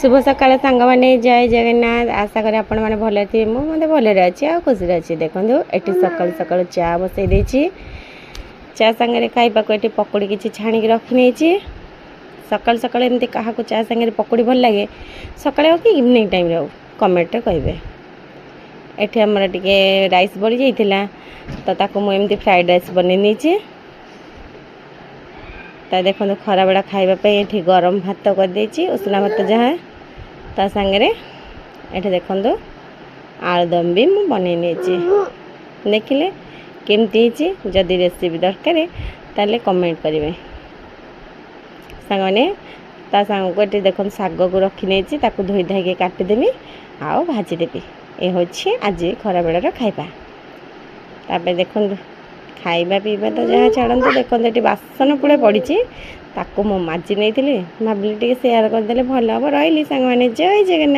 शुभ सकाळ सांग मैंने जय जगन्नाथ आशा करें आपण मैंने भले थे मुझे भले अच्छी आ खुशी अच्छी देखो ये सकाल सकाल चा बसई देती चा सांगे खाइबा ये पकोड़ी किसी छाणिक रखी नहीं सकाल सकाल एमती क्या चा सांगे पकोड़ी भल लगे सकाଳେ हो कि इवनिंग टाइम हो कमेंट कहे एठी हमर टिके राइस बढ़ी जाइथिला तो ताको मु एमती फ्राइड राइस बनै नीचे ता देखो खरा बेड़ा खाइबा ये गरम भात कर देछि उसना भात जहाँ ता सांगे ये देखो आलुदम भी मु बनै नीचे देखिले केमती जदि रेसिपी दरकार ताले कमेंट करेंगे सांग मैंने ता सांग को ये देखो शाग को रखी नहीं ताकू धोई धाई काटिदेवी आउ भाजीदेवी ये हूँ आज खरा बेड़ार खाइबा तापर देखो खाइबा पीवा तो जहाँ छाड़ू देखो ये बासन पुड़े पड़ी ताकू मु माजी नहीं भाविली टे सेयार करदे भल हम रही सांग मैंने जय जगन्नाथ।